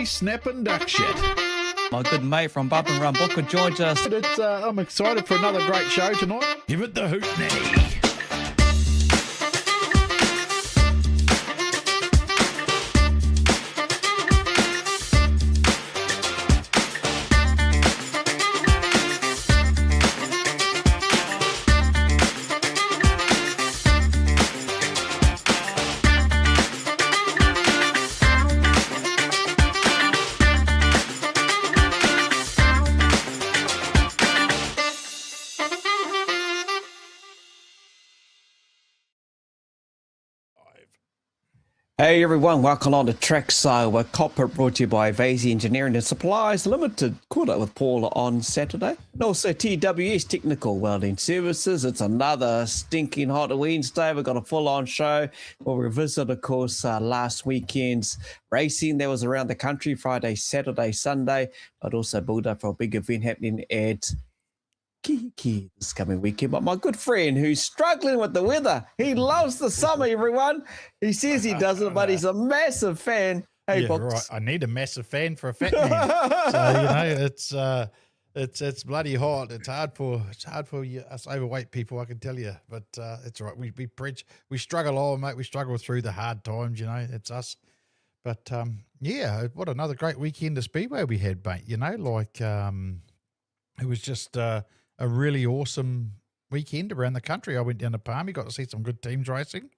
snap and duck shit. My good mate from Bub and Run Booker joins us. I'm excited for another great show tonight. Give it the hoot now. Hey everyone, welcome on to Trackside, where Kokpit brought to you by Vasey Engineering and Supplies Limited. Caught up with Paula on Saturday. And also TWS Technical Welding Services. It's another stinking hot Wednesday. We've got a full-on show. We'll revisit, of course, last weekend's racing that was around the country, Friday, Saturday, Sunday, but also build up for a big event happening at Kihikihi this coming weekend. But my good friend who's struggling with the weather, he loves the summer, everyone. He says he doesn't, but he's a massive fan. Hey, yeah, Box. Right. I need a massive fan for a fat man. So it's bloody hot. It's hard for us overweight people, I can tell you. But it's all right. We struggle on, mate. We struggle through the hard times. It's us. But yeah, what another great weekend of Speedway we had, mate. It was just a really awesome weekend around the country. I went down to Palmy, got to see some good teams racing,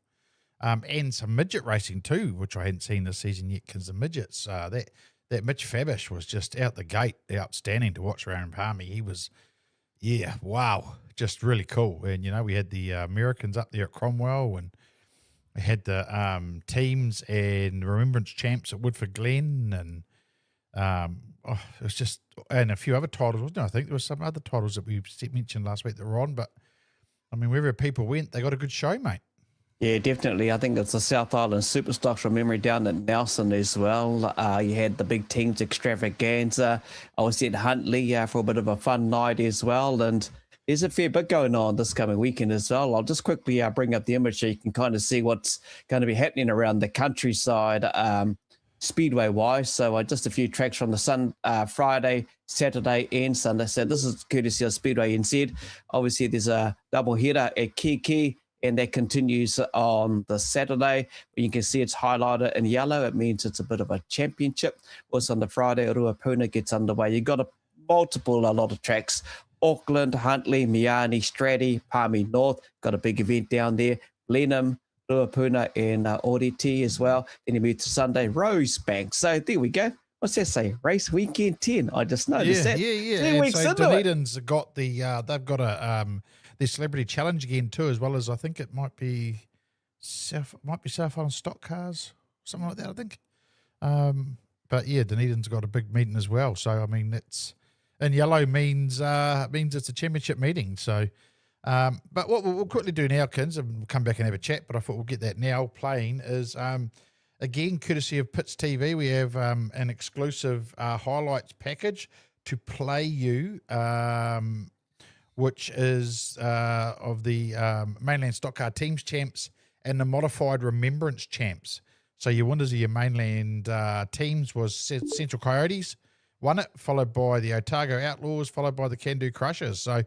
and some midget racing too, which I hadn't seen this season yet because the midgets, that Mitch Fabish was just out the gate outstanding to watch around Palmy. He was, yeah, wow, just really cool. And, we had the Americans up there at Cromwell, and we had the teams and Remembrance Champs at Woodford Glen, and it was just, and a few other titles, wasn't there? I think there was some other titles that we mentioned last week that were on, but I mean, wherever people went, they got a good show, mate. Yeah, definitely. I think it's the South Island Superstocks from memory down at Nelson as well. You had the big teams extravaganza. I was at Huntley for a bit of a fun night as well, and there's a fair bit going on this coming weekend as well. I'll just quickly bring up the image so you can kind of see what's going to be happening around the countryside. Speedway wise, so just a few tracks from the Friday, Saturday, and Sunday. So this is courtesy of Speedway NZ. Obviously, there's a double header at Kihikihi, and that continues on the Saturday. You can see it's highlighted in yellow. It means it's a bit of a championship. Also on the Friday, Ruapuna gets underway. You've got a lot of tracks. Auckland, Huntley, Miani, Stratty, Palmy North. Got a big event down there. Blenheim, Ruapuna and Oriti as well. Then you move to Sunday, Rosebank. So there we go. What's that say? Race weekend 10. I just noticed that. Yeah. 3 weeks so into Dunedin's got they've got their celebrity challenge again too, as well as I think it might be South Island Stock Cars, something like that, I think. But yeah, Dunedin's got a big meeting as well. So I mean, it's in yellow means it's a championship meeting. So. But what we'll quickly do now, Kins, and we'll come back and have a chat, but I thought we'll get that now playing, is again, courtesy of Pits TV, we have an exclusive highlights package to play you, which is of the Mainland Stockcar Teams Champs and the Modified Remembrance Champs. So your winners of your Mainland teams was Central Coyotes, won it, followed by the Otago Outlaws, followed by the Can-Do Crushers. So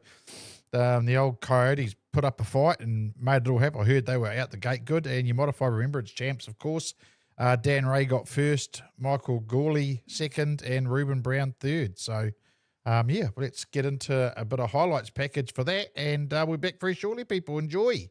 the old Coyotes put up a fight and made it all happen. I heard they were out the gate good. And your Modified Remembrance Champs, of course. Dan Ray got first, Michael Gawley second, and Reuben Brown third. So, let's get into a bit of highlights package for that. And we're back very shortly, people. Enjoy.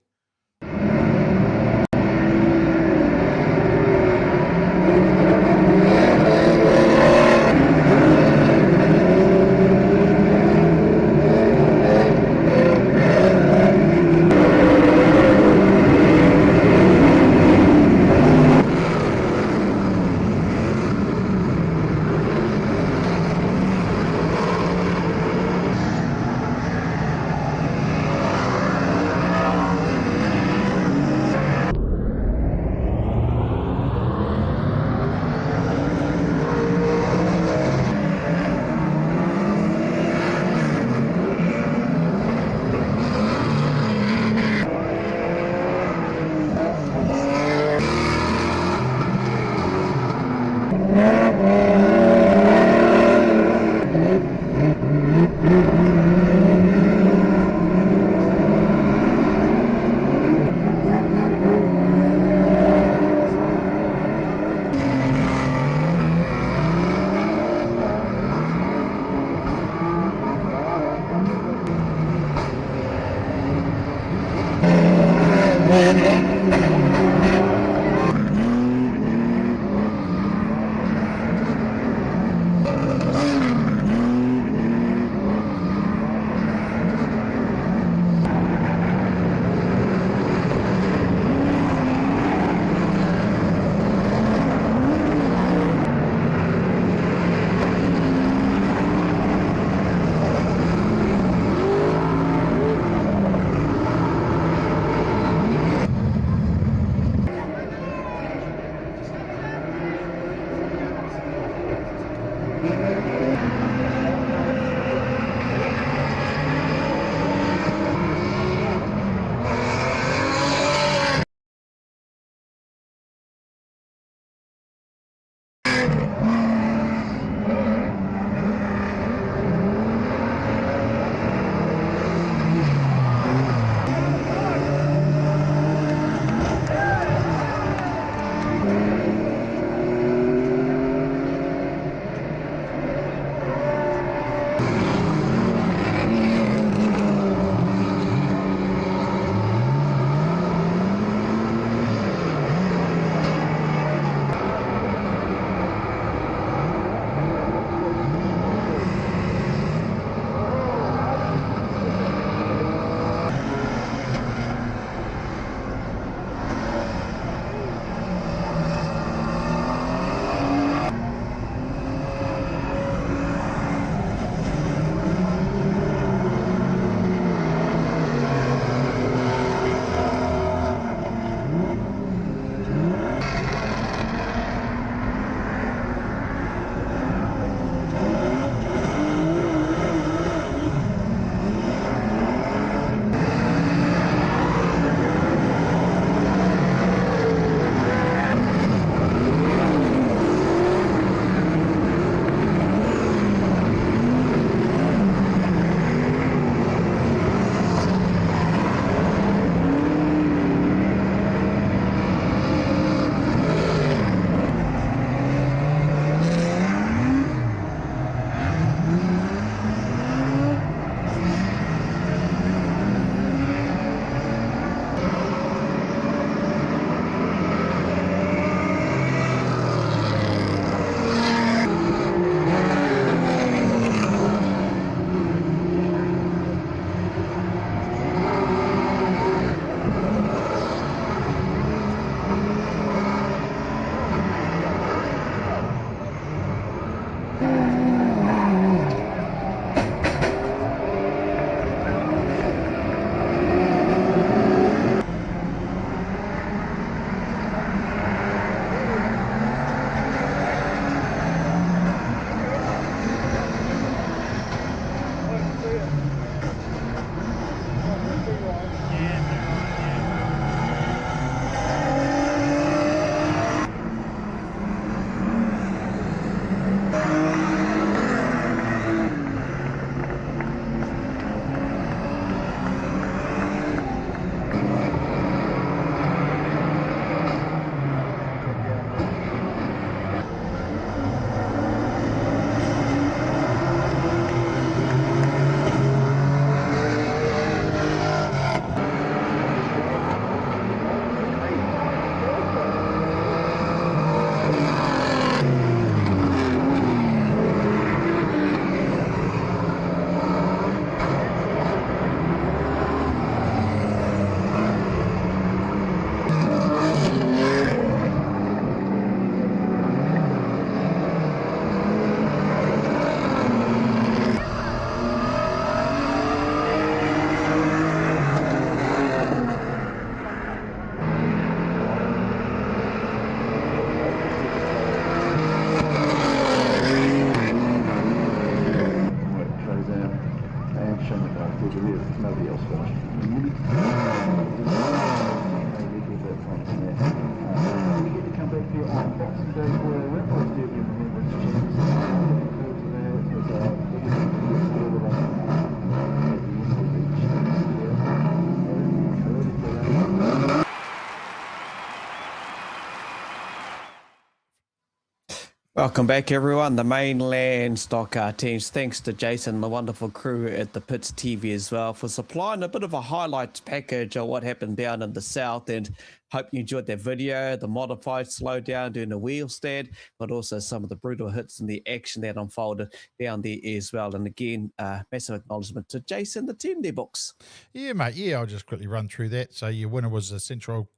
Welcome back, everyone. The Mainland Stockcar Teams. Thanks to Jason and the wonderful crew at the Pits TV as well for supplying a bit of a highlights package of what happened down in the south. And hope you enjoyed that video, the modified slowdown doing the wheel stand, but also some of the brutal hits and the action that unfolded down there as well. And again, massive acknowledgement to Jason, the team there, books. Yeah, mate. Yeah, I'll just quickly run through that. So your winner was the Central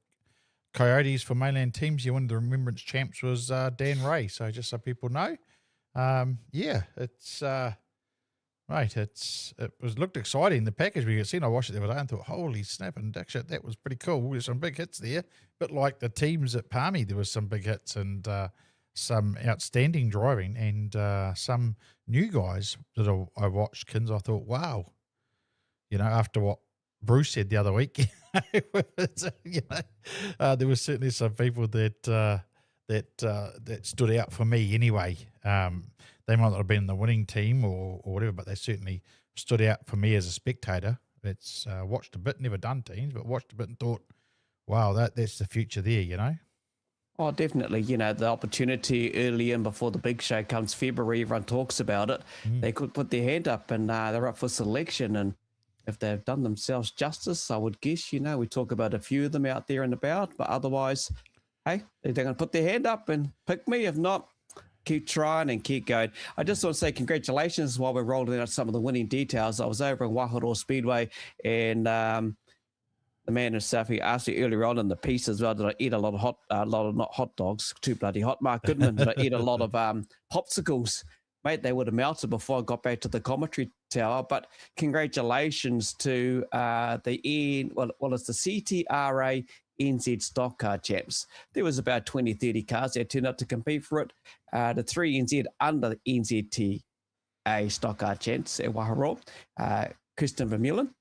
Coyotes for Mainland Teams. Your winner, the Remembrance Champs, was Dan Ray. So just so people know, yeah, it's right. It looked exciting. The package we had seen, I watched it the other day and thought, holy snap and dick shit, that was pretty cool. There's some big hits there, but like the teams at Palmy, there was some big hits and some outstanding driving and some new guys that I watched. Kins, I thought, wow, you know, after what Bruce said the other week, you know, there was certainly some people that stood out for me anyway. They might not have been in the winning team or whatever, but they certainly stood out for me as a spectator. That's watched a bit, never done teams, but watched a bit and thought, wow, that's the future there, you know. Oh, definitely. You know, the opportunity early in before the big show comes February, everyone talks about it. They could put their hand up and they're up for selection. And if they've done themselves justice, I would guess, you know, we talk about a few of them out there and about, but otherwise, hey, they're going to put their hand up and pick me. If not, keep trying and keep going. I just want to say congratulations while we're rolling out some of the winning details. I was over in Waharo Speedway and the man himself, he asked me earlier on in the piece as well, did I eat a lot of not hot dogs, too bloody hot, Mark Goodman, did I eat a lot of popsicles? Mate, they would have melted before I got back to the commentary tower. But congratulations to it's the CTRA NZ Stock Car Champs. There was about 20, 30 cars that turned out to compete for it. The 3 NZ under NZTA Stock Car Champs at Waharo, Kristen Vermeulen.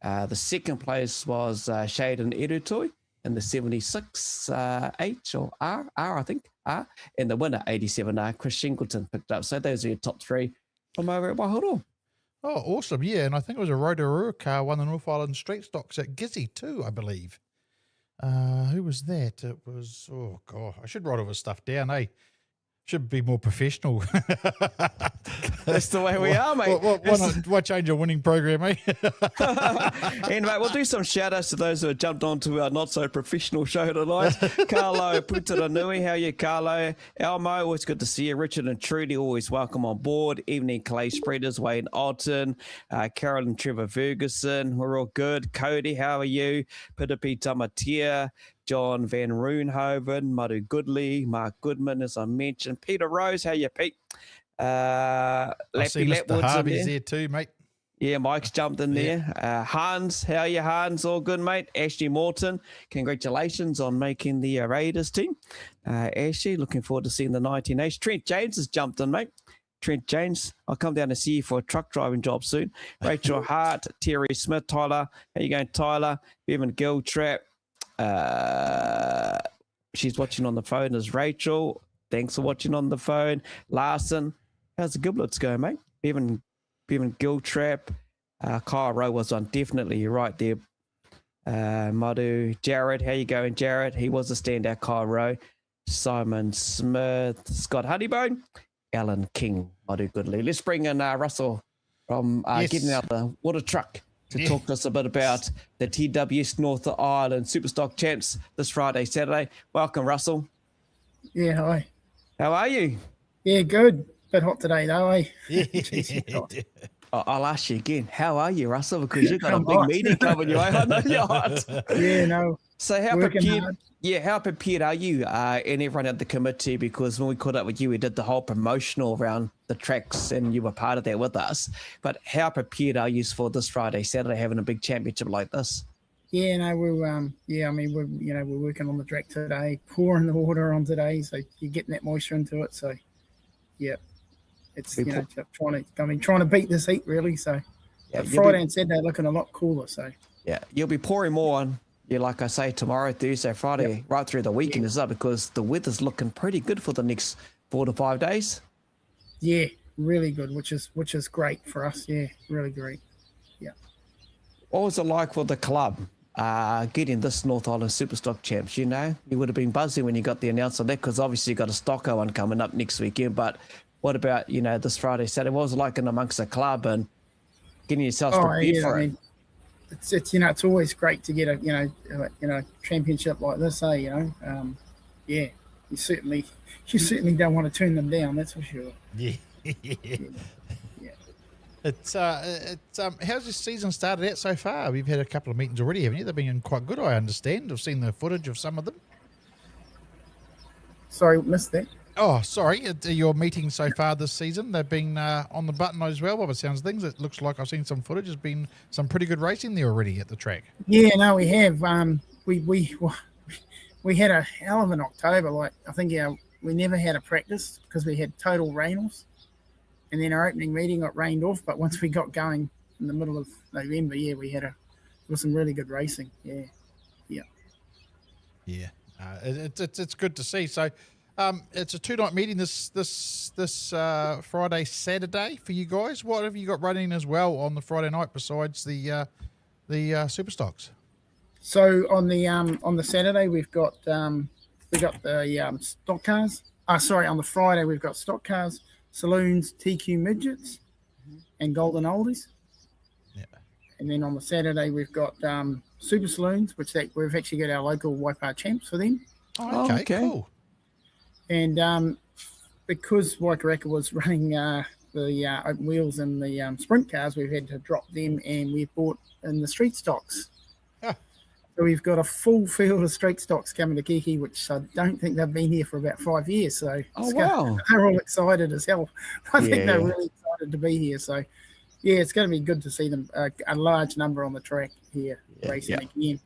The second place was Shaden Edutoi in the 76 H or R, I think. And the winner, 87R, Chris Shingleton picked up. So those are your top 3 from over at Waharo. Oh, awesome. Yeah, and I think it was a Rotorua car won the North Island Street Stocks at Gizzy too, I believe. Who was that? It was, oh, God, I should write all this stuff down, eh? Should be more professional. That's the way we are, mate. Why change your winning program, eh? Anyway, we'll do some shout-outs to those who have jumped onto our not-so-professional show tonight. Carlo Putaranui, how are you, Carlo? Elmo, always good to see you. Richard and Trudy, always welcome on board. Evening, Clay Spreaders, Wayne Alton, Carol and Trevor Ferguson, we're all good. Cody, how are you? Pitapi Tamatia, John Van Roonhoven, Maru Goodley, Mark Goodman, as I mentioned. Peter Rose, how you, Pete? I see Mr. Harvey's there too, mate. Yeah, Mike's jumped in there. Hans, how are you, Hans? All good, mate. Ashley Morton, congratulations on making the Raiders team. Ashley, looking forward to seeing the 19H. Trent James has jumped in, mate. Trent James, I'll come down to see you for a truck driving job soon. Rachel Hart, Terry Smith, Tyler, how you going, Tyler? Bevan Giltrap. She's watching on the phone as Rachel. Thanks for watching on the phone. Larson, how's the giblets going, mate? Bevan Giltrap. Kyle Rowe was on, definitely. You're right there. Madu. Jared, how you going, Jared? He was a standout, Kyle Rowe. Simon Smith. Scott Honeybone. Alan King. Madu Goodley. Let's bring in Russell from getting out the water truck to talk to us a bit about the TWS North Island Superstock Champs this Friday, Saturday. Welcome, Russell. Yeah, hi. How are you? Yeah, good. Bit hot today, though, eh? I'll ask you again. How are you, Russell? Because you've got a big meeting coming your way. I know you're hot. Yeah, no. So how prepared are you and everyone at the committee? Because when we caught up with you, we did the whole promotional around the tracks and you were part of that with us. But how prepared are you for this Friday, Saturday, having a big championship like this? Yeah, no, we're we're working on the track today, pouring the water on today, so you're getting that moisture into it. So, yeah, it's trying to beat this heat really. So, yeah, Friday and Saturday looking a lot cooler. So, yeah, you'll be pouring more on. Yeah, like I say, tomorrow, Thursday, Friday, right through the weekend as well, because the weather's looking pretty good for the next 4 to 5 days. Yeah, really good, which is great for us. Yeah, really great. Yeah. What was it like for the club? getting this North Island Superstock Champs, you know? You would have been buzzing when you got the announcement of that, because obviously you got a Stocker one coming up next weekend. But what about, you know, this Friday, Saturday? What was it like in amongst the club and getting yourselves prepared for it? It's you know, it's always great to get a championship like this, you know. You certainly don't want to turn them down, that's for sure. Yeah. It's how's this season started out so far? We've had a couple of meetings already, haven't you? They've been quite good, I understand. I've seen the footage of some of them. Sorry, missed that. Oh, sorry. Your meetings so far this season, they've been on the button as well, by the sounds of things. It looks like I've seen some footage. There's been some pretty good racing there already at the track. Yeah, no, we have. We had a hell of an October. Like, I think we never had a practice because we had total rain-offs. And then our opening meeting got rained off. But once we got going in the middle of November, there was some really good racing. Yeah. It's good to see. So it's a 2-night meeting this Friday, Saturday for you guys. What have you got running as well on the Friday night besides the Superstocks? So on the Saturday we've got the stock cars. On the Friday we've got stock cars, saloons, TQ midgets, and golden oldies. Yeah. And then on the Saturday we've got super saloons, which we've actually got our local Waipā champs for them. Oh, okay, cool. And because Waikaraka was running the open wheels and the sprint cars, we've had to drop them, and we've bought in the street stocks. So we've got a full field of street stocks coming to Kihikihi, which I don't think they've been here for about 5 years. So they're all excited as hell. I think they're really excited to be here. So, yeah, it's going to be good to see them, a large number on the track here racing again.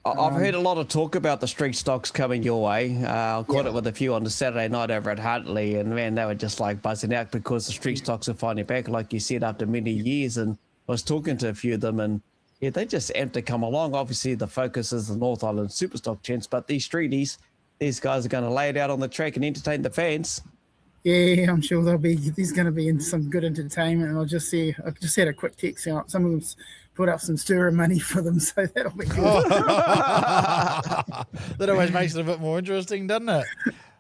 I've heard a lot of talk about the street stocks coming your way. I caught it with a few on the Saturday night over at Huntly, and man, they were just like buzzing out because the street stocks are finally back, like you said, after many years. And I was talking to a few of them, and yeah, they just amped to come along. Obviously, the focus is the North Island Superstock Champs, but these streeties, these guys are going to lay it out on the track and entertain the fans. Yeah, I'm sure there's going to be some good entertainment. And I've just had a quick text out. Some of them put up some stirrer money for them, so that'll be good. That always makes it a bit more interesting, doesn't it?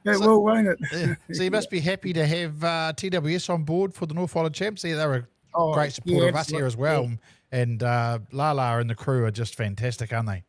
It will, won't it? Yeah. So you must be happy to have TWS on board for the North Island Champs. Yeah, they were a great supporter of us here as well. Yeah. And Lala and the crew are just fantastic, aren't they?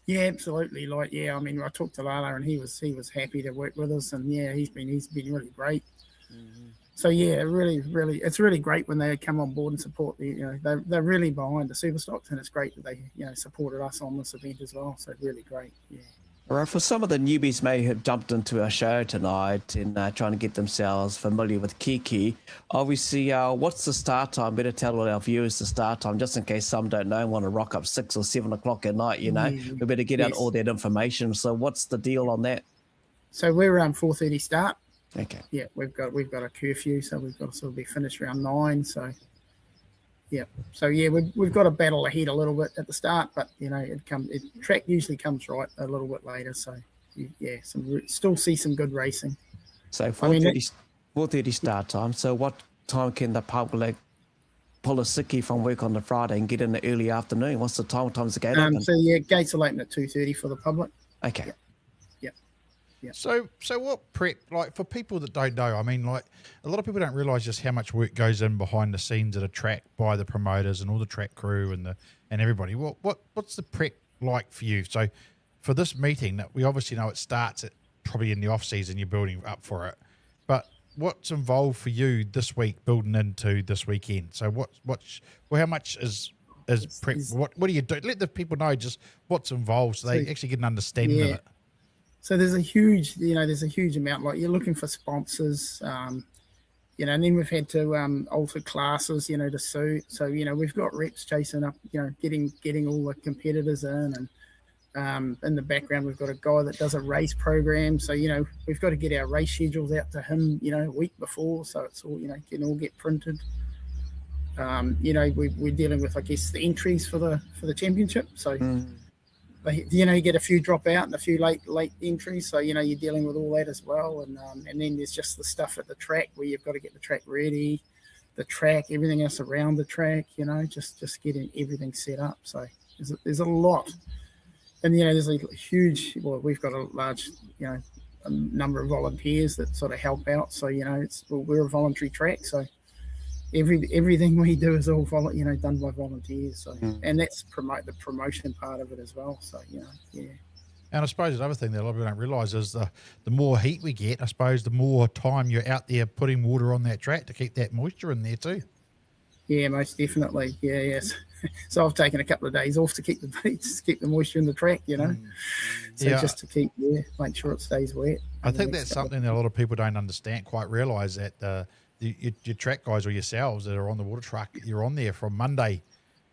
Yeah, absolutely. I mean, I talked to Lala and he was happy to work with us, and yeah, he's been really great. Mm-hmm. So yeah, really, it's really great when they come on board and support they're really behind the Superstocks, and it's great that they supported us on this event as well. So really great. Yeah. All right, for some of the newbies may have jumped into our show tonight and trying to get themselves familiar with Kihikihi. Obviously, what's the start time? Better tell all our viewers the start time, just in case some don't know and want to rock up 6 or 7 o'clock at night, We better get out all that information. So what's the deal on that? So we're around 4:30 start. Okay. Yeah, we've got a curfew, so we've got to sort of be finished around 9. So yeah, we've got to battle ahead a little bit at the start, but track usually comes right a little bit later. So yeah, still see some good racing. So 4:30 start time. So what time can the public pull a sickie from work on the Friday and get in the early afternoon? What's the time? What time's the gate open? So yeah, gates will open at 2:30 for the public. Okay. Yeah. So what prep, like for people that don't know, I mean, like a lot of people don't realise just how much work goes in behind the scenes at a track by the promoters and all the track crew and everybody. What's the prep like for you? So for this meeting, that we obviously know it starts at probably in the off season, you're building up for it. But what's involved for you this week building into this weekend? So how much is prep? What do you do? Let the people know just what's involved so they actually get an understanding of it. So there's a huge amount. Like you're looking for sponsors, and then we've had to alter classes, to suit. So we've got reps chasing up, getting all the competitors in, and in the background we've got a guy that does a race program. So we've got to get our race schedules out to him, a week before, so it's all can all get printed. We're dealing with, I guess, the entries for the championship. So. You get a few drop out and a few late entries, so you're dealing with all that as well, and then there's just the stuff at the track where you've got to get the track ready, the track, everything else around the track, just getting everything set up. So There's a lot, and there's a huge. Well, we've got a large, a number of volunteers that sort of help out. So we're a voluntary track, so everything we do is all done by volunteers. So and that's the promotion part of it as well. So yeah. And I suppose the other thing that a lot of people don't realise is the more heat we get, I suppose the more time you're out there putting water on that track to keep that moisture in there too. Yeah, most definitely. Yeah, yes. So I've taken a couple of days off to keep the moisture in the track, So just to make sure it stays wet. I think that's something that a lot of people don't understand, quite realise that your track guys or yourselves that are on the water truck, you're on there from Monday,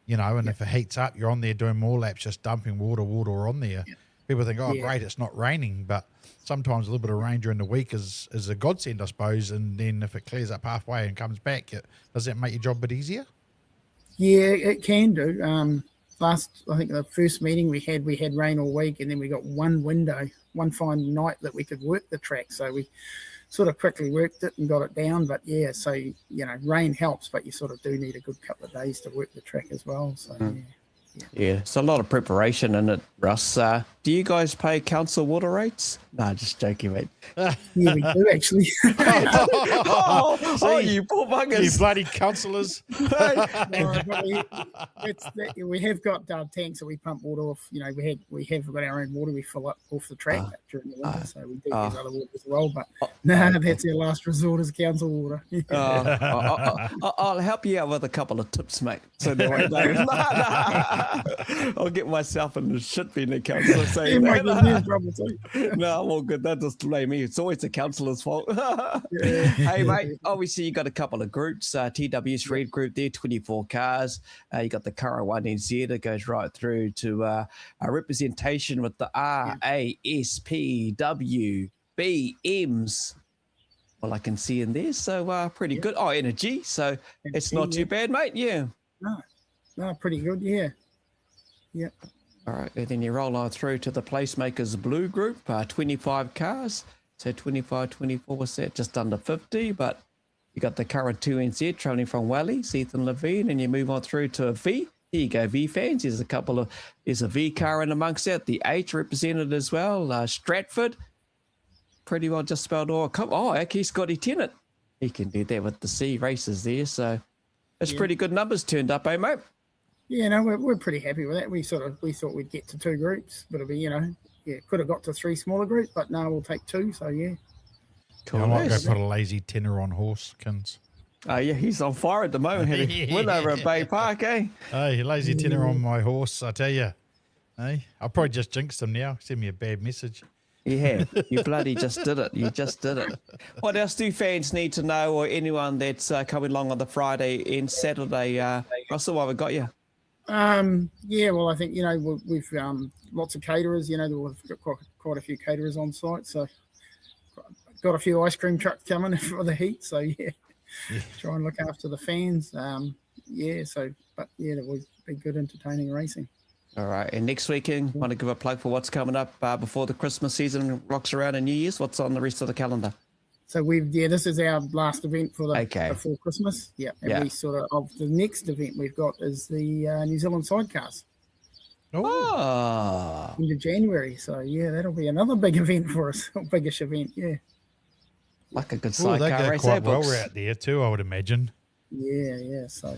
and if it heats up, you're on there doing more laps, just dumping water on there. Yeah. People think, great, it's not raining, but sometimes a little bit of rain during the week is a godsend, I suppose. And then if it clears up halfway and comes back, does that make your job a bit easier? Yeah, it can do. I think the first meeting we had rain all week, and then we got one fine night that we could work the track. So we sort of quickly worked it and got it down. But so rain helps, but you sort of do need a good couple of days to work the track as well. So Yeah, it's a lot of preparation in it, Russ. Do you guys pay council water rates? No, just joking, mate. Yeah, we do actually. You poor buggers. You bloody councillors. We have got tanks that we pump water off. We have got our own water we fill up off the track during the winter, so we do use other water as well. But that's our last resort is council water. I'll help you out with a couple of tips, mate. So that way, I'll get myself in the shit being a councillor saying that. No, I'm all good. That doesn't blame me. It's always the councillor's fault. Hey, mate, obviously you got a couple of groups. TW's Red Group there, 24 cars. You got the current one NZ that goes right through to a representation with the RASPWBMs. Well, I can see in there, so pretty good. Oh, energy, so it's not too bad, mate. Yeah. No, pretty good. Yeah. Yep. All right, and then you roll on through to the Placemakers Blue Group, 25 cars. So 25, 24, what's that? Just under 50, but you got the current 2NZ travelling from Wallis, Ethan Levine, and you move on through to a V. Here you go, V fans. There's a V car in amongst that. The H represented as well. Stratford, pretty well just spelled all. Okay, Scotty Tennant. He can do that with the C races there. So it's pretty good numbers turned up, mate? Yeah, no, we're pretty happy with that. We thought we'd get to 2 groups, but it'll be, could have got to 3 smaller groups, but no, we'll take 2. So cool. I might go put a lazy tenor on horse, Kins. He's on fire at the moment. Went over at Bay Park, eh? Hey, lazy tenor on my horse, I tell you. Hey, I'll probably just jinx them now. Send me a bad message. You have. You bloody just did it. You just did it. What else do fans need to know, or anyone that's coming along on the Friday and Saturday? Russell, what have we got you? Well, I think, we've lots of caterers, we've got quite a few caterers on site. So got a few ice cream trucks coming for the heat. So, try and look after the fans. There will be good, entertaining racing. All right. And next weekend, want to give a plug for what's coming up before the Christmas season rocks around and New Year's? What's on the rest of the calendar? So this is our last event for before Christmas. Yeah. And we the next event we've got is the New Zealand Sidecars. Oh. Into January. So that'll be another big event for us. Biggish event. Yeah. Like a good sidecar race. Quite well out there too, I would imagine. Yeah. So,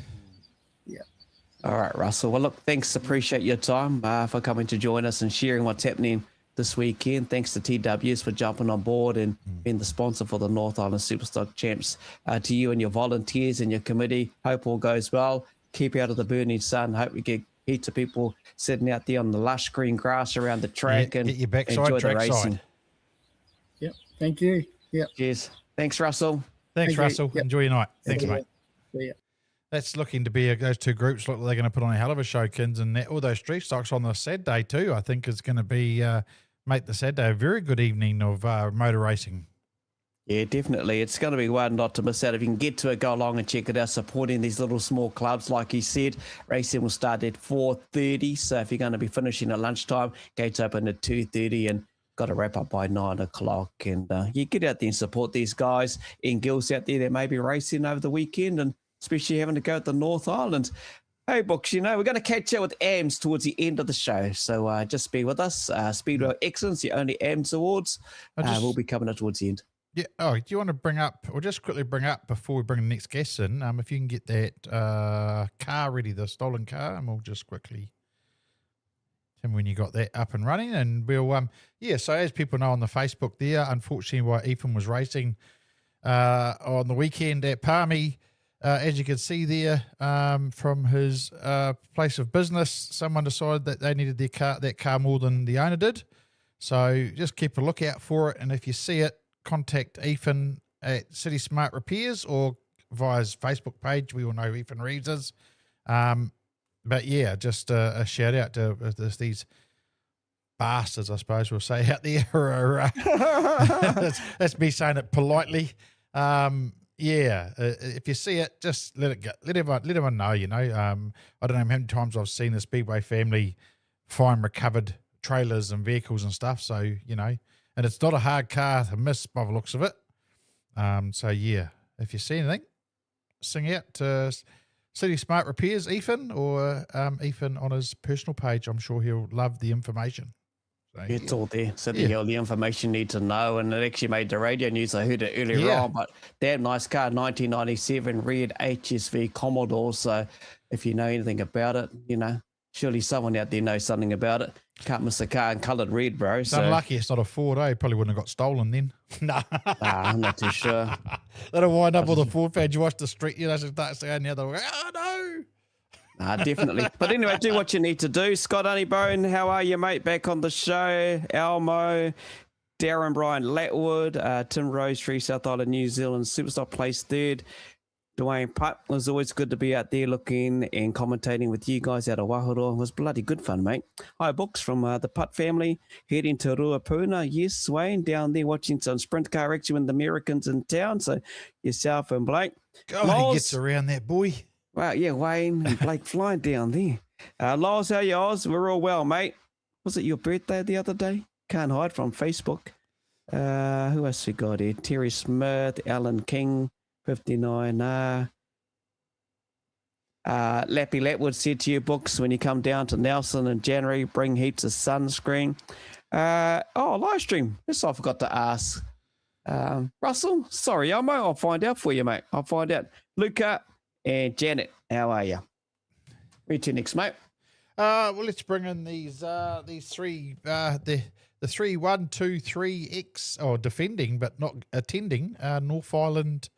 All right, Russell. Well, look, thanks. Appreciate your time for coming to join us and sharing what's happening this weekend. Thanks to TWS for jumping on board and being the sponsor for the North Island Superstock Champs. To you and your volunteers and your committee, hope all goes well. Keep out of the burning sun. Hope we get heaps of people sitting out there on the lush green grass around the track and get your backside, enjoy the racing. Side. Yep. Thank you. Yep. Cheers. Thanks, Russell. Thanks, Russell. Yep. Enjoy your night. Thanks, mate. See ya. That's looking to be those 2 groups look like they're going to put on a hell of a show, Kins, and all those street stocks on the Saturday too. I think is going to be make the Saturday a very good evening of motor racing. Yeah, definitely. It's going to be one not to miss out. If you can get to it, go along and check it out, supporting these little small clubs. Like he said, racing will start at 4:30. So if you're going to be finishing at lunchtime, gates open at 2:30 and got to wrap up by 9 o'clock. And you get out there and support these guys and girls out there that may be racing over the weekend, and especially having to go at the North Island. Hey, Books, we're going to catch up with Ammz towards the end of the show. So just be with us. Speedway Excellence, the only Ammz Awards, will be coming up towards the end. Yeah. Oh, do you want to bring up, or just quickly bring up before we bring the next guest in, if you can get that car ready, the stolen car, and we'll just quickly tell me when you got that up and running. And we'll, so as people know on the Facebook there, unfortunately, while Ethan was racing on the weekend at Palmy, as you can see there, from his place of business, someone decided that they needed that car more than the owner did. So just keep a lookout for it. And if you see it, contact Ethan at City Smart Repairs or via his Facebook page. We all know Ethan Rees is. But yeah, just a shout out to these bastards, I suppose we'll say out there. That's me saying it politely. If you see it, just let it go. Let everyone know, I don't know how many times I've seen the Speedway family find recovered trailers and vehicles and stuff. So, and it's not a hard car to miss by the looks of it. If you see anything, sing out to City Smart Repairs, Ethan, or Ethan on his personal page. I'm sure he'll love the information. So, it's all there. So all the information you need to know. And it actually made the radio news. I heard it earlier on, but damn nice car, 1997 red HSV Commodore. So if you know anything about it, surely someone out there knows something about it. Can't miss a car in coloured red, bro. It's unlucky it's not a Ford, eh? Probably wouldn't have got stolen then. Nah, I'm not too sure. That'll wind up with a Ford fans. You watch the street, start saying the other way, oh no. Nah, definitely. But anyway, do what you need to do. Scott Honeybone, how are you, mate? Back on the show. Elmo, Darren Brian Latwood, Tim Rose, Free South Island, New Zealand, Superstock placed third. Dwayne Putt, it was always good to be out there looking and commentating with you guys out of Wahoro. It was bloody good fun, mate. Hi, Books from the Putt family, heading to Ruapuna. Yes, Wayne, down there watching some sprint car action with the Americans in town. So yourself and Blake. God, he gets around that boy. Wow, yeah, Wayne and Blake flying down there. Loz, how you, Oz? We're all well, mate. Was it your birthday the other day? Can't hide from Facebook. Who else we got here? Terry Smith, Alan King, 59. Lappy Latwood said to you, Books, when you come down to Nelson in January, bring heaps of sunscreen. Live stream. This I forgot to ask. Russell, sorry, I'll find out for you, mate. I'll find out. Luca and Janet, how are you? Read to next, mate. Well, let's bring in these three, the 3, 1, 2, 3 defending but not attending North Island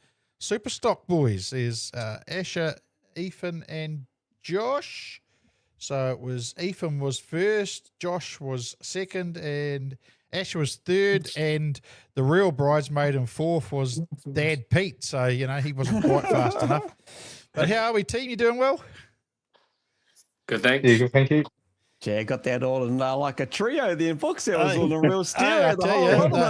Superstock boys is Asher, Ethan, and Josh. So it was Ethan was first, Josh was second, and Asher was third, and the real bridesmaid and fourth was Dad Pete. So, he wasn't quite fast enough. But how are we, team? You doing well? Good, thanks. Yeah, good, thank you. Yeah, got that all in like a trio there in Books. That was all in real stereo. I tell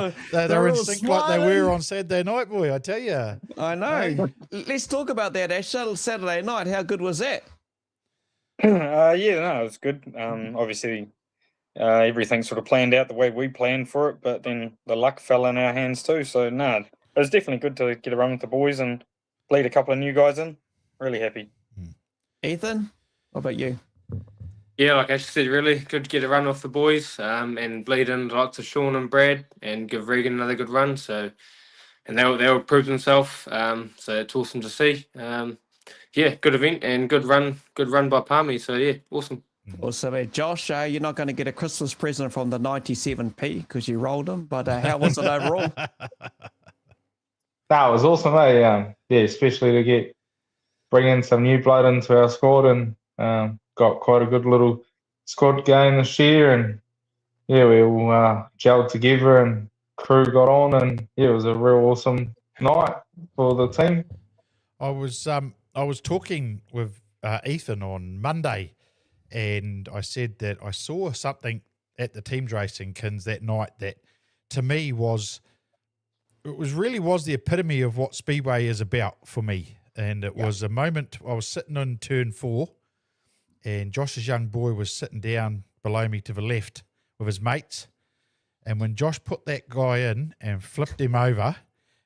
you, they were in sync like they were on Saturday night, boy, I tell you. I know. Let's talk about that, Asher. Saturday night, how good was that? It was good. Obviously, everything sort of planned out the way we planned for it, but then the luck fell in our hands too. So, it was definitely good to get a run with the boys and lead a couple of new guys in. Really happy. Ethan, what about you? Yeah, like Ash said, really good to get a run off the boys and bleed in the likes of Sean and Brad and give Regan another good run. So, and they'll prove themselves. So it's awesome to see. Good event and good run by Palmy. So yeah, awesome. Also, Josh, you're not going to get a Christmas present from the 97p because you rolled them. But how was it overall? That was awesome, especially to bring in some new blood into our squad and got quite a good little squad game this year, and we all gelled together and crew got on, and it was a real awesome night for the team. I was talking with Ethan on Monday, and I said that I saw something at the teams racing Kins that night that to me was the epitome of what Speedway is about for me. And it was a moment I was sitting on turn 4, and Josh's young boy was sitting down below me to the left with his mates. And when Josh put that guy in and flipped him over,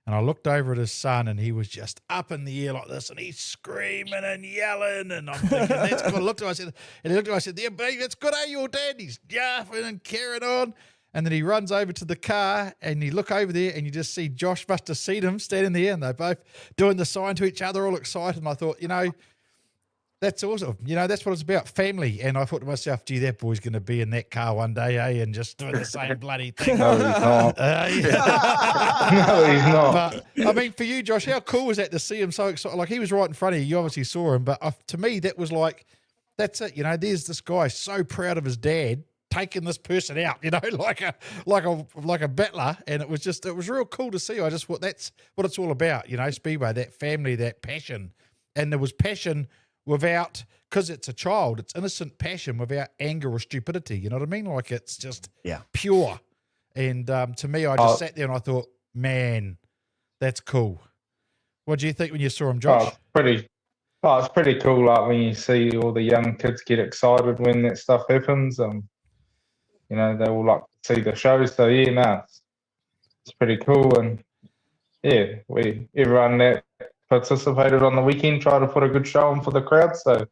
And I looked over at his son, and he was just up in the air like this, and he's screaming and yelling. And I'm thinking, that's good. I looked at him, I said, and he looked at him, I said, yeah, baby, that's good, your dad? He's yapping and carrying on. And then he runs over to the car, and you look over there, and you just see Josh must have seen him standing there, and they're both doing the sign to each other, all excited. And I thought, that's awesome. That's what it's about, family. And I thought to myself, gee, that boy's going to be in that car one day, eh? And just doing the same bloody thing. No, he's not. No, he's not. But, I mean, for you, Josh, how cool was that to see him so excited? Like, he was right in front of you. You obviously saw him. But to me, that was like, that's it. There's this guy so proud of his dad taking this person out, like a battler. And it was real cool to see. I just thought that's what it's all about, Speedway, that family, that passion. And there was passion without, because it's a child, it's innocent passion without anger or stupidity. You know what I mean? Like, it's just pure. And to me, I just sat there and I thought, man, that's cool. What do you think when you saw him, Josh? It's pretty cool. Like when you see all the young kids get excited when that stuff happens. They all like to see the show. So it's pretty cool. And everyone that participated on the weekend, try to put a good show on for the crowd, so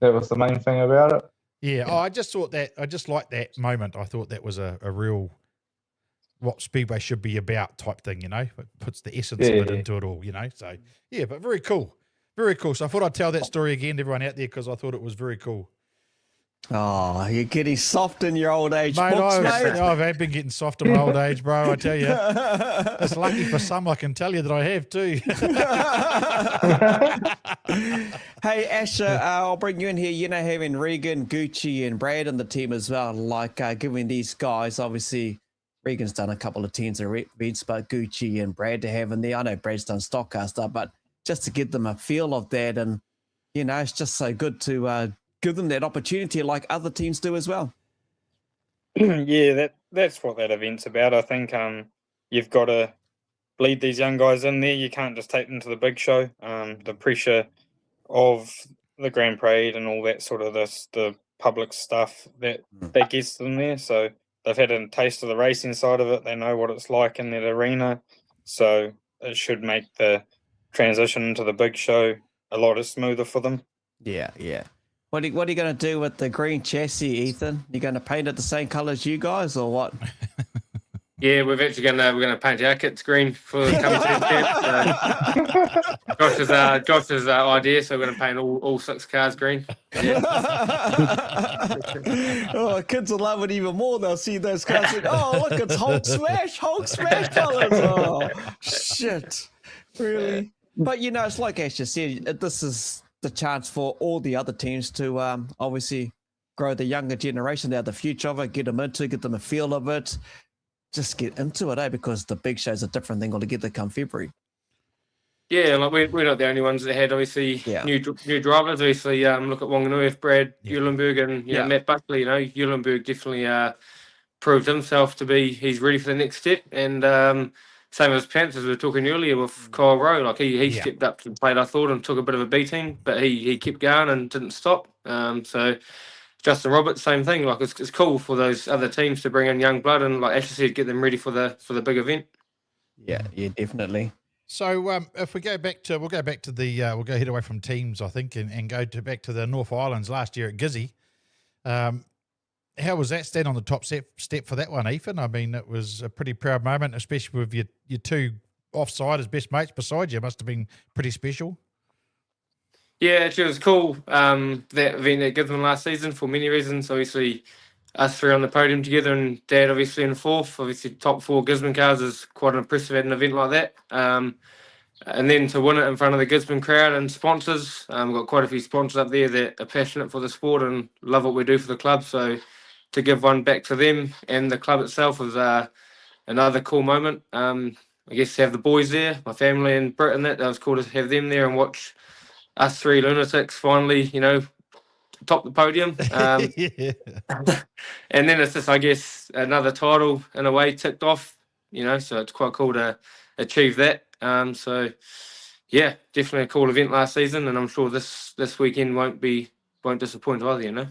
that was the main thing about it. I just thought that, I just liked that moment. I thought that was a real what Speedway should be about type thing, it puts the essence of it into it all, so but very cool, so I thought I'd tell that story again to everyone out there, because I thought it was very cool. Oh, you're getting soft in your old age, mate. books, I've been getting soft in my old age, bro. I tell you, it's lucky for some. I can tell you that I have too. Hey, Asher, I'll bring you in here. Having Regan, Gucci, and Brad in the team as well. Like giving these guys, obviously, Regan's done a couple of teams of events, but Gucci and Brad to have in there. I know Brad's done Stockcar stuff, but just to give them a feel of that, and it's just so good to give them that opportunity like other teams do as well. That's what that event's about. I think you've got to lead these young guys in there. You can't just take them to the big show. The pressure of the Grand Parade and all that sort of the public stuff that gets them there. So they've had a taste of the racing side of it. They know what it's like in that arena. So it should make the transition into the big show a lot smoother for them. Yeah. What are you going to do with the green chassis, Ethan? You going to paint it the same colour as you guys, or what? Yeah, we're going to paint our kits green for the coming season. Josh's idea, so we're going to paint all 6 cars green. Yeah. Kids will love it even more. They'll see those cars and, oh, look, it's Hulk Smash colours. Oh, shit. Really? But, it's like Asher said, this is the chance for all the other teams to obviously grow the younger generation. They're the future of it, get them a feel of it. Just get into it, because the big show's a different thing altogether come February. Yeah, like we're not the only ones that had obviously new drivers. Obviously, look at Wanganui, Brad Eulenberg, and Matt Buckley. Eulenberg definitely proved himself to be. He's ready for the next step, and same as Pence, as we were talking earlier with Kyle Rowe. Like he stepped up to the plate, I thought, and took a bit of a beating, but he kept going and didn't stop. So Justin Roberts, same thing. Like it's cool for those other teams to bring in young blood and, like Ashley said, get them ready for the big event. Yeah, definitely. So if we'll go head away from teams, I think, and go back to the North Islands last year at Gizzy. How was that stand on the top step for that one, Ethan? I mean, it was a pretty proud moment, especially with your 2 offsiders, best mates beside you. It must have been pretty special. Yeah, it was cool. That event at Gisborne last season for many reasons. Obviously, us 3 on the podium together, and Dad obviously in 4th. Obviously, top 4 Gisborne cars is quite impressive at an event like that. And then to win it in front of the Gisborne crowd and sponsors. We've got quite a few sponsors up there that are passionate for the sport and love what we do for the club. So to give one back to them and the club itself was another cool moment. I guess to have the boys there, my family and Britt, and that was cool to have them there and watch us 3 lunatics finally, top the podium. And then it's just, I guess, another title in a way ticked off, so it's quite cool to achieve that. So yeah, definitely a cool event last season, and I'm sure this weekend won't disappoint either,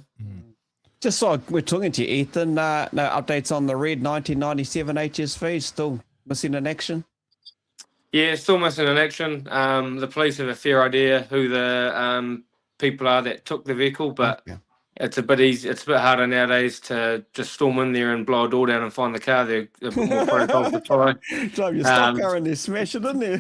Just so we're talking to you, Ethan, no updates on the red 1997 HSV, still missing in action? Yeah, still missing in action. The police have a fair idea who the people are that took the vehicle, but Yeah. it's a bit easy. It's a bit harder nowadays to just storm in there and blow a door down and find the car. They're a bit more protocol to follow. Drive your stock car and they smash it in there.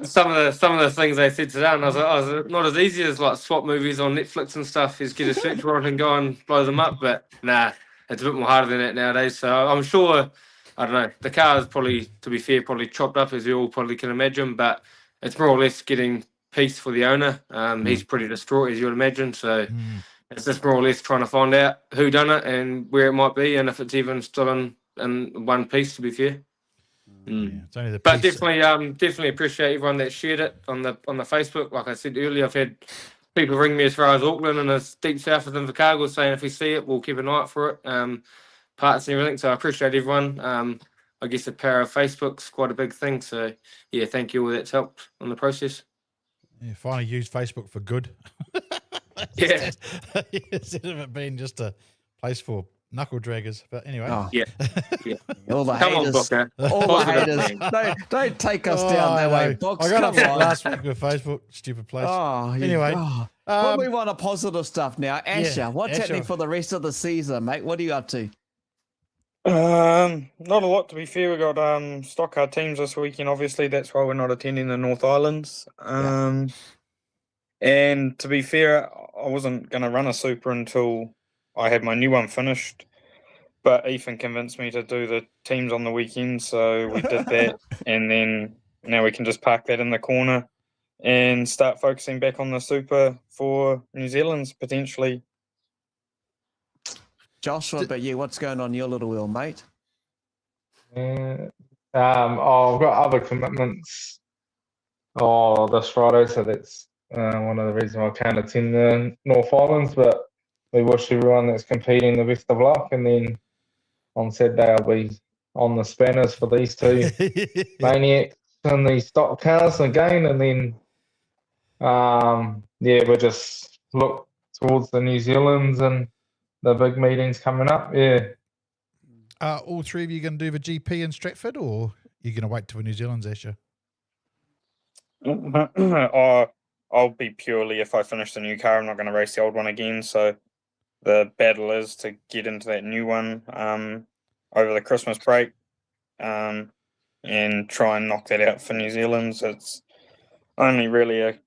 Some of the things they said today, and I was like, oh, it's not as easy as like swap movies on Netflix and stuff. Is get a search warrant and go and blow them up, but nah, it's a bit more harder than that nowadays. So I'm sure, I don't know, the car is probably, to be fair, probably chopped up as you all probably can imagine, but it's more or less getting peace for the owner. He's pretty distraught, as you would imagine. So it's just more or less trying to find out who done it and where it might be, and if it's even still in one piece. To be fair. Yeah, it's only the But piece- definitely appreciate everyone that shared it on the Facebook. Like I said earlier, I've had people ring me as far as Auckland and as deep south of Invercargill saying if we see it, we'll keep an eye out for it, parts and everything. So I appreciate everyone. I guess the power of Facebook's quite a big thing. So yeah, thank you all that's helped on the process. Yeah, finally use Facebook for good. Yeah. Instead of it being just a place for knuckle draggers. But anyway. Oh, Yeah. all the Come on, haters. Booker. All the Positive haters. thing. Don't take us Oh, down that I way, know. Box. I got Come upset on. last week with Facebook. Stupid place. Oh, Anyway, we'll move on to positive stuff now. Asher, what's Asher. happening for the rest of the season, mate? What are you up to? Not a lot, to be fair. We got Stockcar Teams this weekend. Obviously, that's why we're not attending the North Islands. And to be fair, I wasn't going to run a super until I had my new one finished. But Ethan convinced me to do the teams on the weekend, so we did that. And then now we can just park that in the corner and start focusing back on the super for New Zealand's potentially. Josh, what about you? What's going on in your little wheel, mate? I've got other commitments this Friday, so that's one of the reasons why I can't attend the North Islands, but we wish everyone that's competing the best of luck, and then on Saturday I'll be on the spanners for these two maniacs in the stock cars again, and then we'll just look towards the New Zealand's and the big meetings coming up. All three of you going to do the GP in Stratford, or are you going to wait till New Zealand's, Asher? I'll be purely if I finish the new car. I'm not going to race the old one again. So the battle is to get into that new one over the Christmas break and try and knock that out for New Zealand's. It's only really a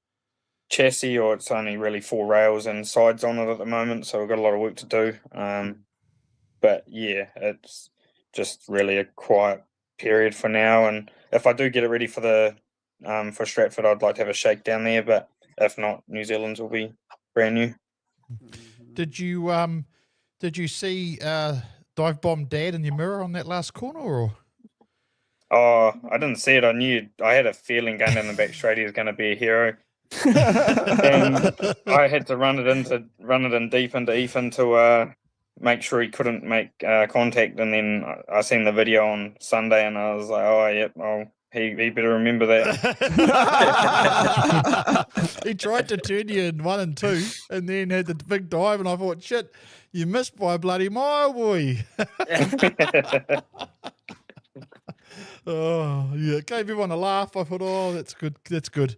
chassis, or it's only really 4 rails and sides on it at the moment. So we've got a lot of work to do. But yeah, it's just really a quiet period for now. And if I do get it ready for the for Stratford, I'd like to have a shake down there. But if not, New Zealand's will be brand new. Did you see dive bomb Dad in your mirror on that last corner, or? Oh, I didn't see it. I had a feeling going down the back straight he was going to be a hero. And I had to run it in deep into Ethan to make sure he couldn't make contact. And then I seen the video on Sunday, and I was like, oh yep, he better remember that. He tried to turn you in 1 and 2, and then had the big dive, and I thought, shit, you missed by a bloody mile, boy. Oh yeah, it gave everyone a laugh. I thought, oh, that's good. That's good.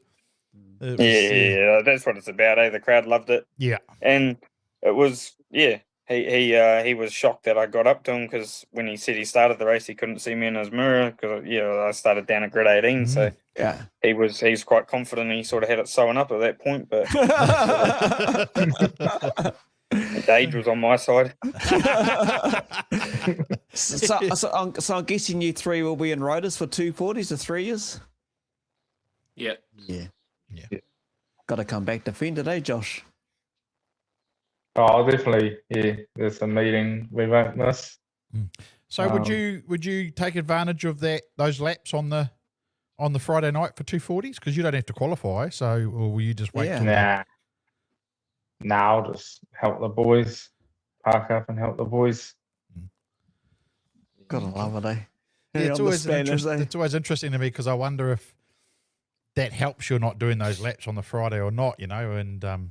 It was, Yeah, that's what it's about. The crowd loved it. Yeah. And it was, he was shocked that I got up to him, because when he said he started the race, he couldn't see me in his mirror, because I started down at grid 18. So Yeah. he's quite confident. He sort of had it sewn up at that point, but the age was on my side. So I'm guessing you three will be in riders for 240s or 3 years? Yeah. Yeah. Got to come back defended, eh, Josh? Oh, definitely. Yeah, there's a meeting we won't miss. So would you take advantage of those laps on the Friday night for 240s, because you don't have to qualify? So, or will you just wait? Yeah. Nah, I'll just help the boys, park up and help the boys. Gotta love it, eh? Yeah, it's on the always spanners, eh? it's always interesting to me, because I wonder if that helps you not doing those laps on the Friday or not, and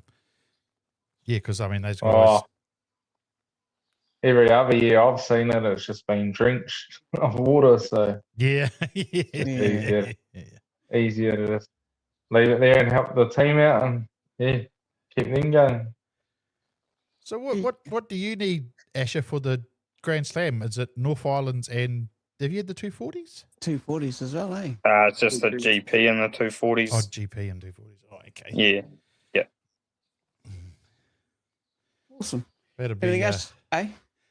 because I mean those guys. Every other year I've seen it, it's just been drenched of water. So Yeah. easier. easier to just leave it there and help the team out and keep them going. So what do you need, Asher, for the Grand Slam? Is it North Islands and have you had the 240s? 240s as well, eh? It's just the GP and the 240s. Oh, GP and 240s. Oh, okay. Yeah. Awesome. That'd be, Anything else, eh?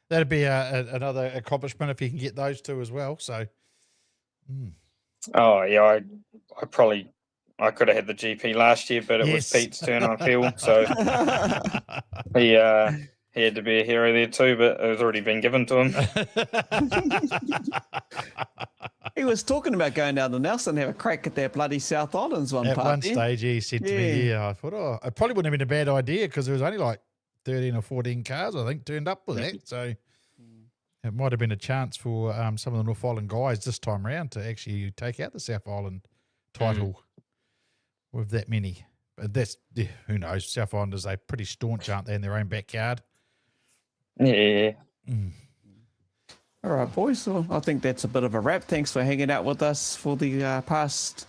That'd be another accomplishment if you can get those two as well. So, Oh yeah, I could have had the GP last year, but it was Pete's turn, I feel. So he had to be a hero there too, but it was already been given to him. He was talking about going down to Nelson and have a crack at that bloody South Islands at one stage, he said to me, I thought, it probably wouldn't have been a bad idea because there was only like 13 or 14 cars, I think, turned up with that. So it might have been a chance for some of the North Island guys this time around to actually take out the South Island title with that many. But that's, who knows, South Islanders, they're pretty staunch, aren't they, in their own backyard? Yeah. All right, boys. Well, I think that's a bit of a wrap. Thanks for hanging out with us for the past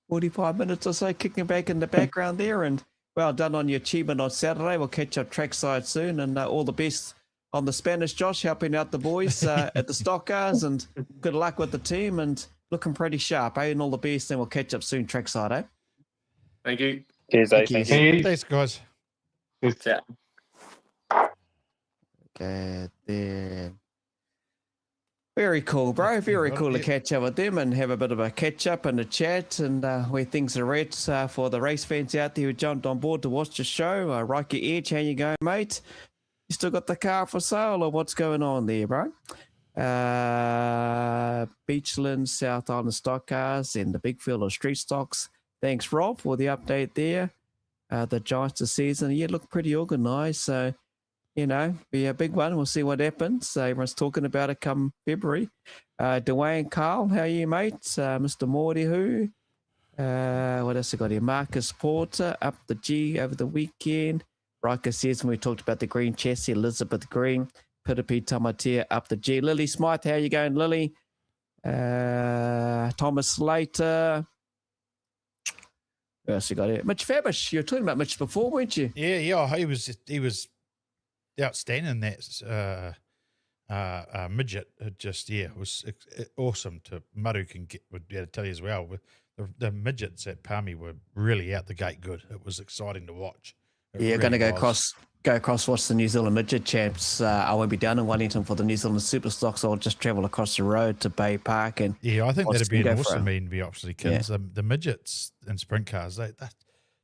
45 minutes or so, kicking back in the background there. And well done on your achievement on Saturday. We'll catch up trackside soon. And all the best on the Spanish, Josh, helping out the boys at the stock cars. And good luck with the team and looking pretty sharp, eh? And all the best. And we'll catch up soon trackside, eh? Thank you. Cheers, eh? Thank you. Thanks, guys. Yeah. Okay, then. Very cool, bro. Very cool to catch up with them and have a bit of a catch up and a chat and where things are at for the race fans out there who jumped on board to watch the show. Riker Edge, how you going, mate? You still got the car for sale or what's going on there, bro? Beachland, South Island Stock Cars and the big field of street stocks. Thanks, Rob, for the update there. The Giants this season, look pretty organised. So, be a big one. We'll see what happens. Everyone's talking about it come February. Dwayne Carl, how are you, mate? Mr. Morty, who? What else I got here? Marcus Porter, up the G over the weekend. Riker says when we talked about the green chassis, Elizabeth Green. Pitapi Tamatea, up the G. Lily Smythe, how you going, Lily? Thomas Slater. What else you got here? Mitch Fabish. You were talking about Mitch before, weren't you? Yeah. He was outstanding. That midget. It was awesome. Maru would be able to tell you as well. The midgets at Palmy were really out the gate good. It was exciting to watch. You're going to go across watch the New Zealand Midget Champs. I won't be down in Wellington for the New Zealand Superstocks. I'll just travel across the road to Bay Park. And I think that'd be an awesome meeting to be obviously kids. The midgets and sprint cars, they're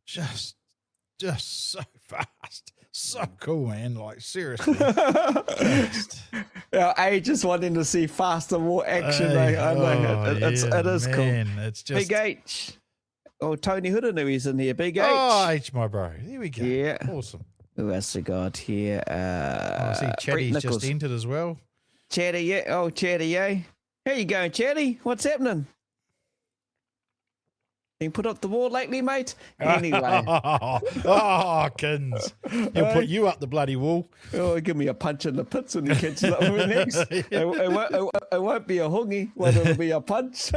just so fast. So cool, man. Like, seriously. Our age is wanting to see faster, more action. It is man, cool. It's just... Big H. Oh, Tony Hoodanui is in here. Big H. Oh, H, my bro. Here we go. Yeah. Awesome. Who else we got here? I see Chatty's just entered as well. Chatty, yeah. Oh, Chatty, yeah. How you going, Chatty? What's happening? Been put up the wall lately, mate? Anyway. Kins. He'll put you up the bloody wall. Oh, give me a punch in the pits when he catches up with me next. It won't be a hungy, but it'll be a punch.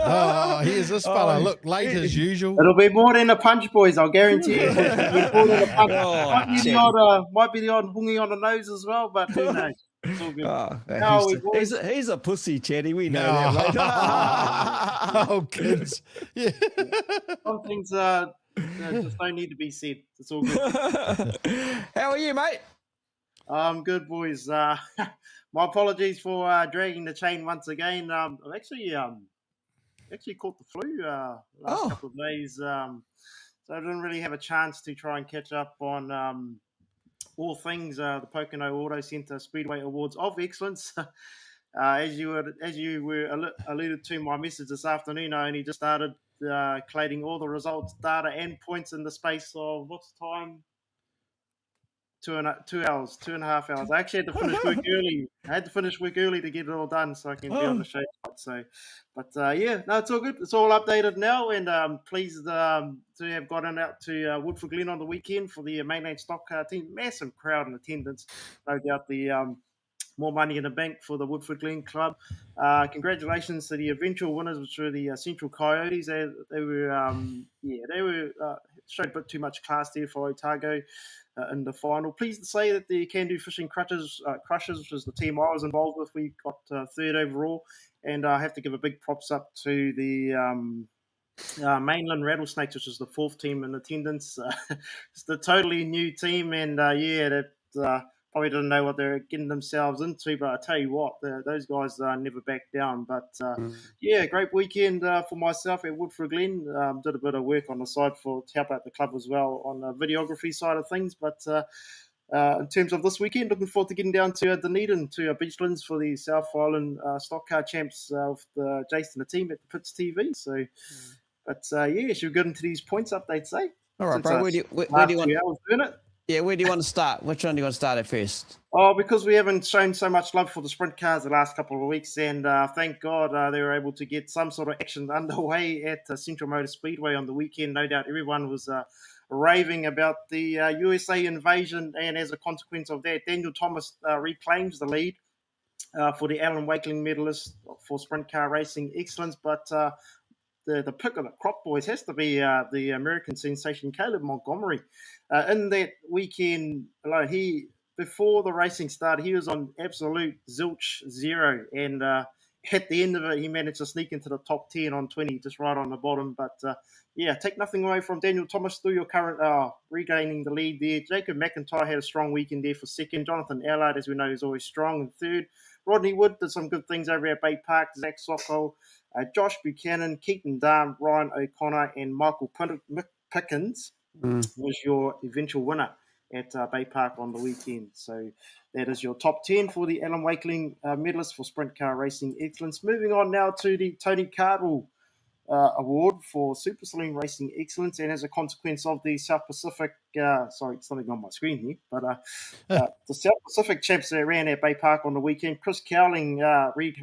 Here's this fella. Look, late as usual. It'll be more than a punch, boys, I'll guarantee you. Might be the odd hungy on the nose as well, but who knows? It's all good. He's a pussy, Chatty. We know that, mate. Oh, kids. Yeah. Some things just don't need to be said. It's all good. How are you, mate? I'm good, boys. My apologies for dragging the chain once again. I've actually caught the flu last couple of days, so I didn't really have a chance to try and catch up on all things the Pokeno Auto Centre Speedway Awards of Excellence. As you were alluded to my message this afternoon, I only just started collating all the results, data, and points in the space of what's the time? 2.5 hours. I actually had to finish work early. I had to finish work early to get it all done so I can be on the show. So, it's all good. It's all updated now, and I'm pleased to have gotten out to Woodford Glen on the weekend for the Mainland Stockcar Team. Massive crowd in attendance. No doubt the more money in the bank for the Woodford Glen Club. Congratulations to the eventual winners, which were the Central Coyotes. They were showed a bit too much class there for Otago in the final. Pleased to say that the Can Do Fishing Crushers, which was the team I was involved with, we got third overall. And I have to give a big props up to the Mainland Rattlesnakes, which is the fourth team in attendance. It's the totally new team, and probably didn't know what they're getting themselves into. But I tell you what, those guys never back down. But great weekend for myself at Woodford Glen. Did a bit of work on the side to help out the club as well on the videography side of things. But in terms of this weekend, looking forward to getting down to Dunedin to Beachlands for the South Island Stockcar Champs with Jason and the team at the Pits TV. So, but should we get into these points updates, eh? All right, bro. Where do you want? Yeah, where do you want to start? Which one do you want to start at first? Oh, because we haven't shown so much love for the sprint cars the last couple of weeks, and thank God they were able to get some sort of action underway at Central Motor Speedway on the weekend. No doubt everyone was raving about the USA invasion, and as a consequence of that, Daniel Thomas reclaims the lead for the Alan Wakeling medalist for sprint car racing excellence. But the pick of the crop boys has to be the American sensation Caleb Montgomery. In that weekend alone, before the racing started, he was on absolute zilch zero, and at the end of it, he managed to sneak into the top 10 on 20, just right on the bottom. But take nothing away from Daniel Thomas, still your current regaining the lead there. Jacob McIntyre had a strong weekend there for second. Jonathan Allard, as we know, is always strong in third. Rodney Wood did some good things over at Bay Park. Zach Sokol, Josh Buchanan, Keaton Darm, Ryan O'Connor, and Michael Pickens was your eventual winner at Bay Park on the weekend. So that is your top 10 for the Alan Wakeling medalist for sprint car racing excellence. Moving on now to the Tony Cardwell Award for Super Saloon Racing Excellence, and as a consequence of the South Pacific, sorry, it's something on my screen here, but the South Pacific Champs that ran at Bay Park on the weekend, Chris Cowling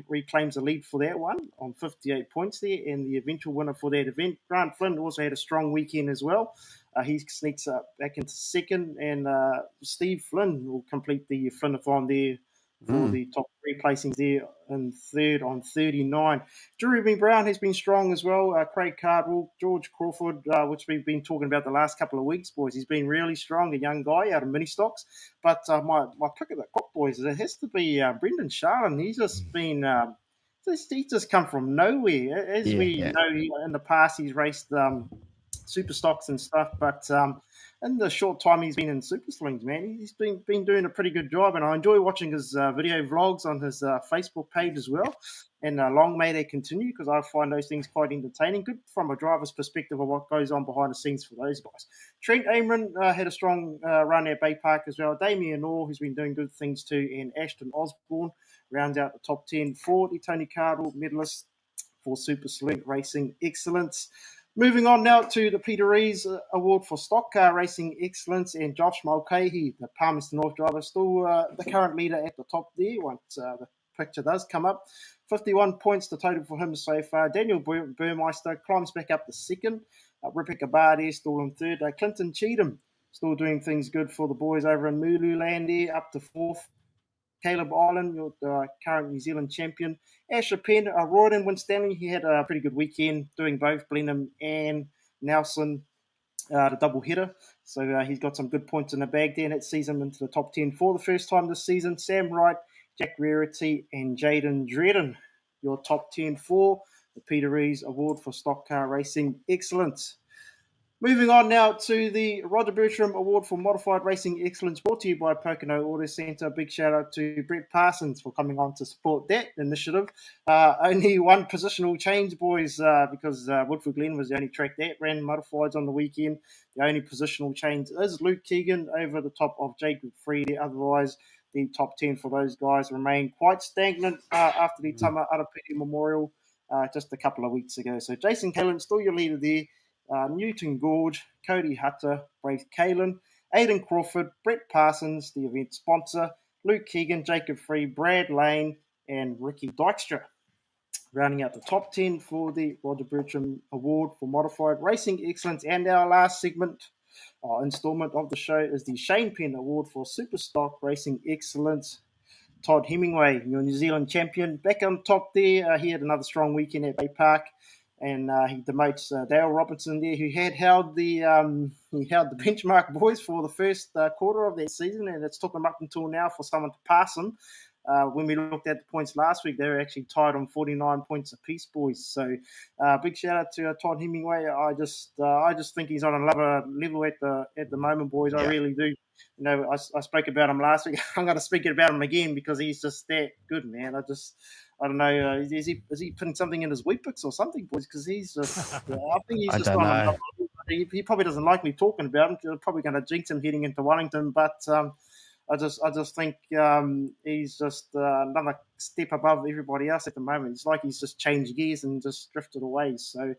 reclaims the lead for that one on 58 points there, and the eventual winner for that event, Grant Flynn, also had a strong weekend as well. He sneaks back into second, and Steve Flynn will complete the Flynnathon there for the top three placings there in third on 39. Jeremy Brown has been strong as well. Craig Cardwell, George Crawford, which we've been talking about the last couple of weeks, boys. He's been really strong, a young guy out of mini stocks. But my pick of the crop, boys, it has to be Brendan Charlin. He's just been he's just come from nowhere. As we know, in the past he's raced Superstocks and stuff, but in the short time he's been in Super Slings, man, he's been doing a pretty good job, and I enjoy watching his video vlogs on his Facebook page as well. And long may they continue, because I find those things quite entertaining. Good from a driver's perspective of what goes on behind the scenes for those guys. Trent Amron had a strong run at Bay Park as well. Damien Orr, who's been doing good things too, and Ashton Osborne rounds out the top 10 for the Tony Cardwell medalist for Super Saloon Racing Excellence. Moving on now to the Peter Rees Award for Stock Car Racing Excellence, and Josh Mulcahy, the Palmerston North driver, still the current leader at the top there once the picture does come up. 51 points the total for him so far. Daniel Burmeister climbs back up to second. Rebecca Bardi still in third. Clinton Cheatham still doing things good for the boys over in Mulu Land there, up to fourth. Caleb Island, your current New Zealand champion. Asher Penn, Royden Winstanley, he had a pretty good weekend doing both Blenheim and Nelson, the double header. So he's got some good points in the bag there, and that sees him into the top 10 for the first time this season. Sam Wright, Jack Rarity, and Jaden Dredden, your top 10 for the Peter Rees Award for Stock Car Racing Excellence. Moving on now to the Roger Bertram Award for Modified Racing Excellence, brought to you by Pokeno Auto Centre. Big shout out to Brett Parsons for coming on to support that initiative. Only one positional change, boys, because Woodford Glen was the only track that ran modifieds on the weekend. The only positional change is Luke Keegan over the top of Jacob Freedy. Otherwise, the top 10 for those guys remain quite stagnant after the Tama Arapiti Memorial just a couple of weeks ago. So Jason Callan, still your leader there. Newton Gorge, Cody Hutter, Braith Kalin, Aidan Crawford, Brett Parsons, the event sponsor, Luke Keegan, Jacob Free, Brad Lane, and Ricky Dykstra. Rounding out the top 10 for the Roger Bertram Award for Modified Racing Excellence. And our last installment of the show is the Shane Penn Award for Superstock Racing Excellence. Todd Hemingway, your New Zealand champion, back on top there. He had another strong weekend at Bay Park, and he demotes Dale Robertson there, who had held the benchmark boys for the first quarter of that season, and it's took him up until now for someone to pass him. When we looked at the points last week, they were actually tied on 49 points apiece, boys. So big shout out to Todd Hemingway. I just think he's on another level at the moment, boys. I really do. You know, I spoke about him last week. I'm going to speak about him again because he's just that good, man. I don't know. Is he putting something in his wheat picks or something, boys? Because he's just. I think he's just on another level. He probably doesn't like me talking about him. They're probably going to jinx him heading into Wellington, but. I just think he's just another step above everybody else at the moment. It's like he's just changed gears and just drifted away. So,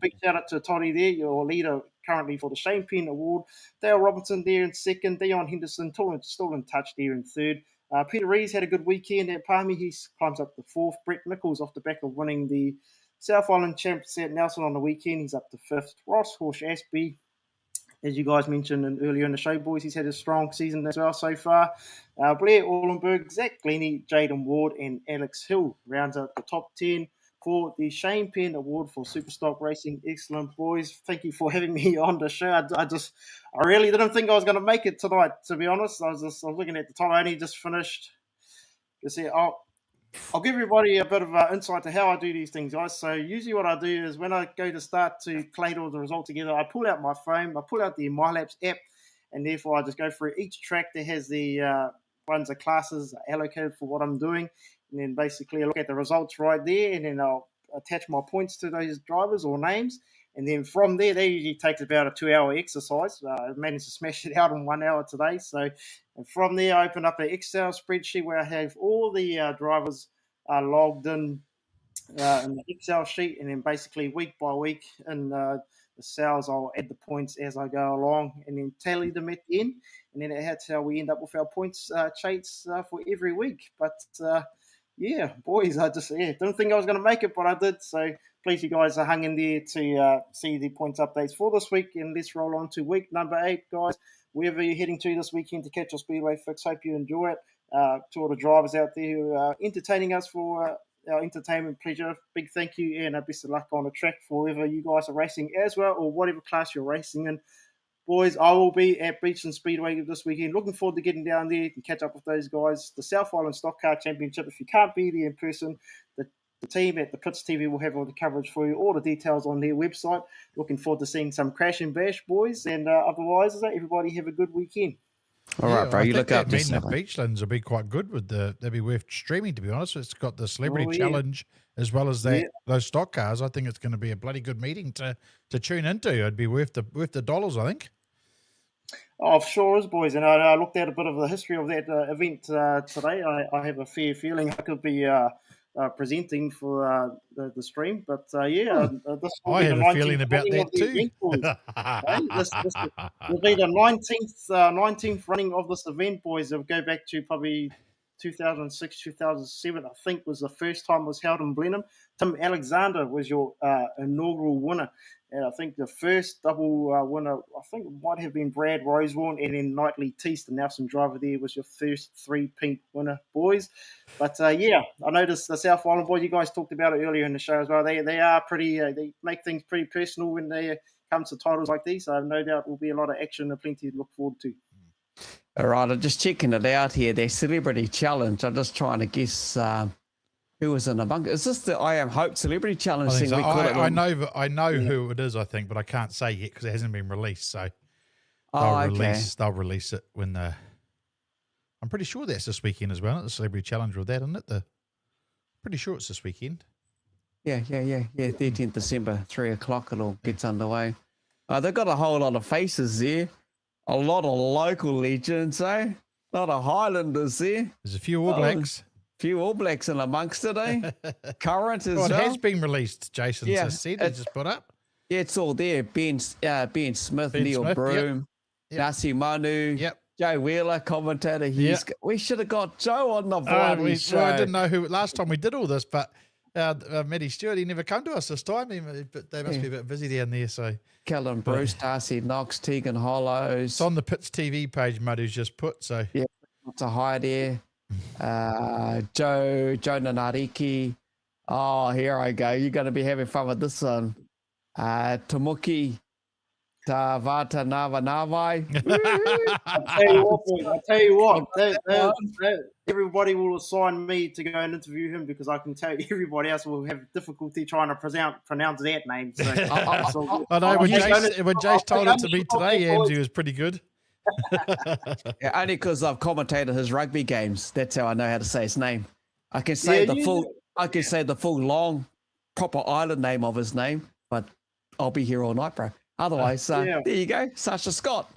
big shout out to Toddy there, your leader currently for the Shane Penn Award. Dale Robertson there in second. Dion Henderson still in touch there in third. Peter Rees had a good weekend at Palmy. He climbs up to fourth. Brett Nichols off the back of winning the South Island Champs at Nelson on the weekend. He's up to fifth. Ross Horsh Ashby, as you guys mentioned earlier in the show, boys, he's had a strong season as well so far. Blair Orlenberg, Zach Glennie, Jaden Ward, and Alex Hill rounds out the top 10 for the Shane Penn Award for Superstock Racing. Excellent, boys. Thank you for having me on the show. I really didn't think I was going to make it tonight, to be honest. I was looking at the time. I only just finished. I'll give everybody a bit of insight to how I do these things, guys. So usually what I do is when I go to start to collate all the results together, I pull out my phone, I pull out the MyLabs app, and therefore I just go through each track that has the runs of classes allocated for what I'm doing. And then basically I look at the results right there, and then I'll attach my points to those drivers or names. And then from there, that usually takes about a 2-hour exercise. I managed to smash it out in 1 hour today. So and from there, I open up an Excel spreadsheet where I have all the drivers logged in the Excel sheet. And then basically week by week in the cells, I'll add the points as I go along and then tally them at the end. And then that's how we end up with our points charts for every week. But yeah, boys, I just didn't think I was going to make it, but I did. So please, you guys are hung in there to see the points updates for this week. And let's roll on to week number 8, guys. Wherever you're heading to this weekend to catch your Speedway fix, hope you enjoy it. To all the drivers out there who are entertaining us for our entertainment pleasure, big thank you and best of luck on the track for wherever you guys are racing as well, or whatever class you're racing in. Boys, I will be at Beachland Speedway this weekend. Looking forward to getting down there and catch up with those guys. The South Island Stock Car Championship, if you can't be there in person, the team at the Pits TV will have all the coverage for you, all the details on their website. Looking forward to seeing some crash and bash, boys. And otherwise, everybody have a good weekend. All right, bro. You look up to the Beachlands will be quite good with they'll be worth streaming, to be honest. It's got the Celebrity Challenge as well as those stock cars. I think it's going to be a bloody good meeting to tune into. It'd be worth the dollars, I think. Oh, sure is, boys. And I looked at a bit of the history of that event today. I have a fair feeling I could be presenting for the stream. But this will I be have the a feeling about that too. This will be the 19th running of this event, boys. It'll go back to probably 2006, 2007, I think, was the first time it was held in Blenheim. Tim Alexander was your inaugural winner. And I think the first double winner, I think it might have been Brad Rosewarne, and then Knightley Teast, the Nelson driver there, was your first three-peat winner, boys. But I noticed the South Island boys, you guys talked about it earlier in the show as well. They are pretty, they make things pretty personal when they come to titles like these. So no doubt will be a lot of action and plenty to look forward to. All right, I'm just checking it out here. Their Celebrity Challenge. I'm just trying to guess who was in among. Is this the I Am Hope Celebrity Challenge thing? So. We call it I know who it is, I think, but I can't say yet because it hasn't been released. So they'll release it when the. I'm pretty sure that's this weekend as well. The Celebrity Challenge with that, isn't it? Pretty sure it's this weekend. Yeah. 13th December, 3:00. It all gets underway. They've got a whole lot of faces there. A lot of local legends, eh? A lot of Highlanders there. There's a few All Blacks. Few All Blacks in amongst it, eh? Current as well. It has been released, Jason just said. He just put up. Yeah, it's all there. Ben Smith, Neil Broom, Nasi Manu, Joe Wheeler, commentator. We should have got Joe on the bloody show. I didn't know who last time we did all this, but Matty Stewart, he never come to us this time. But they must be a bit busy down there. So Kellen Bruce, Darcy Knox, Tegan Hollows. It's on the Pits TV page, Madu's just put. So yeah, to hide there. Joe Nanariki. Oh, here I go. You're going to be having fun with this one. Tomoki Tavata Nava Navai. I tell you what, everybody will assign me to go and interview him because I can tell you everybody else will have difficulty trying to pronounce that name. So, I know when Jace told it to me today, Ammz, he was pretty good. Yeah, only because I've commentated his rugby games. That's how I know how to say his name. I can say I can say the full long proper island name of his name, but I'll be here all night, bro. Otherwise, there you go, Sasha Scott.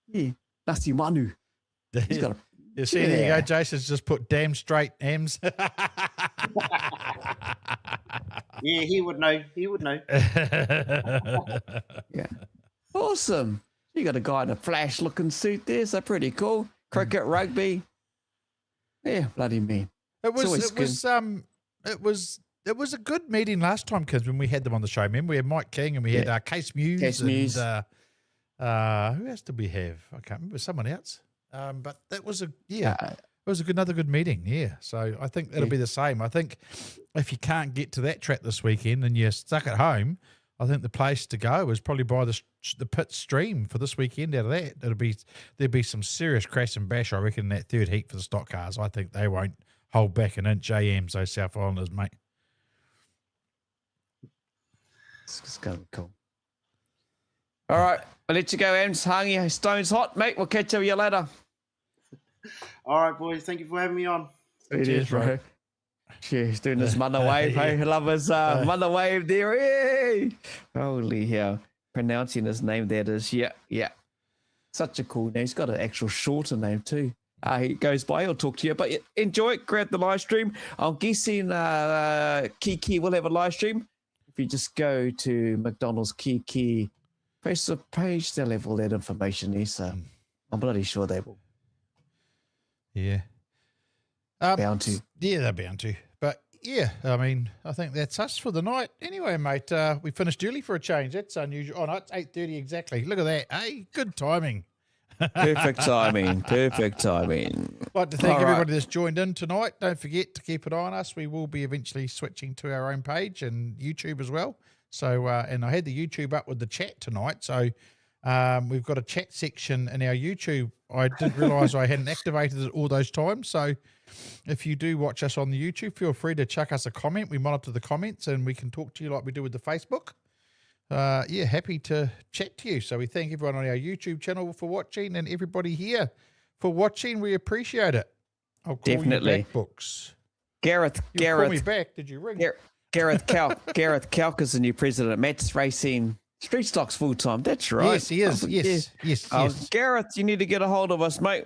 Yeah, Nasi Manu. He's got a, you see, there you go. Jason's just put damn straight Ammz. Yeah, he would know. He would know. Yeah, awesome. You got a guy in a flash-looking suit there, so pretty cool. Cricket, rugby. Yeah, bloody man. It was a good meeting last time, because when we had them on the show, remember we had Mike King and we had Case Muse. Who else did we have? I can't remember. Someone else. But that was it was another good meeting. Yeah. So I think it'll be the same. I think if you can't get to that track this weekend and you're stuck at home, I think the place to go is probably by the pit stream for this weekend. Out of that, there'll be some serious crash and bash, I reckon, in that third heat for the stock cars. I think they won't hold back an inch. Ammz, those South Islanders, mate. It's going to be cool. All right, I'll let you go, Ammz. Hangi, stone's hot, mate. We'll catch up with you later. All right, boys. Thank you for having me on. It is, bro. She's doing this mother wave. Hey, love his mother wave there. Hey! Holy hell. Pronouncing his name, that is. Yeah. Such a cool name. He's got an actual shorter name too. He goes by. I'll talk to you. But enjoy it. Grab the live stream. I'm guessing Kiki will have a live stream. If you just go to McDonald's Kiki Facebook page, they'll have all that information there. So I'm bloody sure they will. Yeah. Bound to. Yeah, they're bound to. But yeah, I mean, I think that's us for the night. Anyway, mate, we finished early for a change. That's unusual. Oh, no, it's 8:30 exactly. Look at that. Hey, good timing. Perfect timing. Perfect timing. I'd like to thank everybody that's joined in tonight. Don't forget to keep an eye on us. We will be eventually switching to our own page and YouTube as well. So, and I had the YouTube up with the chat tonight. So we've got a chat section in our YouTube. I didn't realise I hadn't activated it all those times. So if you do watch us on the YouTube, feel free to chuck us a comment. We monitor the comments and we can talk to you like we do with the Facebook. Happy to chat to you. So we thank everyone on our YouTube channel for watching and everybody here for watching. We appreciate it. I'll call Definitely. you back, Books. Gareth. Call me back. Did you ring? Gareth Kalk is the new president of Matt's Racing Street Stocks full time. That's right. Yes, he is. Yes. Gareth, you need to get a hold of us, mate.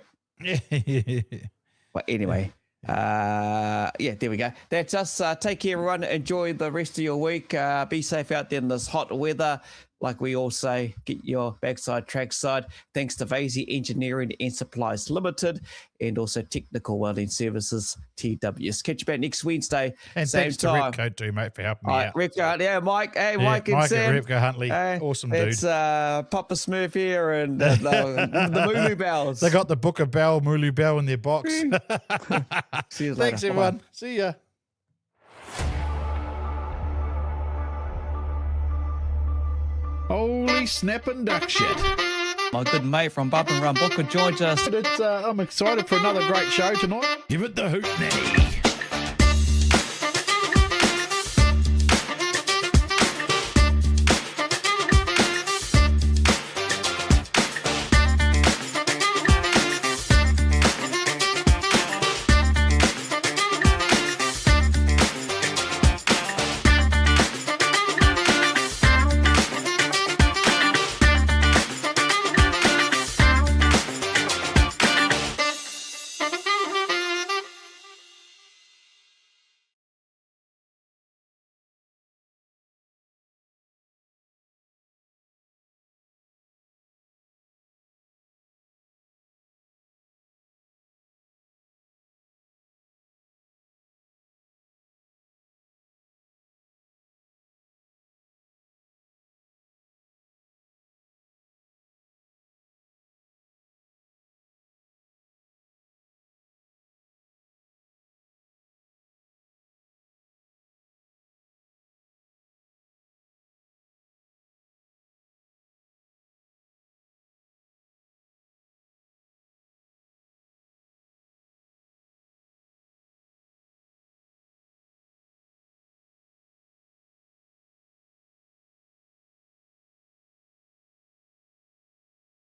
But anyway, there we go. That's us. Take care, everyone. Enjoy the rest of your week. Be safe out there in this hot weather. Like we all say, get your backside, trackside. Thanks to Vasey Engineering and Supplies Limited, and also Technical Welding Services, TWS. Catch you back next Wednesday, and same thanks time. to Repco too, mate, for helping me out. Repco, Mike. Hey, Mike and Mike Sam. and Repco Huntley, awesome dude. It's Papa Smurf here and the Mooloo Bells. They got the Book of Bell, Mooloo Bell in their box. See you later. Thanks, everyone. Bye-bye. See ya. Holy snapping duck shit. My good mate from Bump and Run Booker joins us. I'm excited for another great show tonight. Give it the hoot now.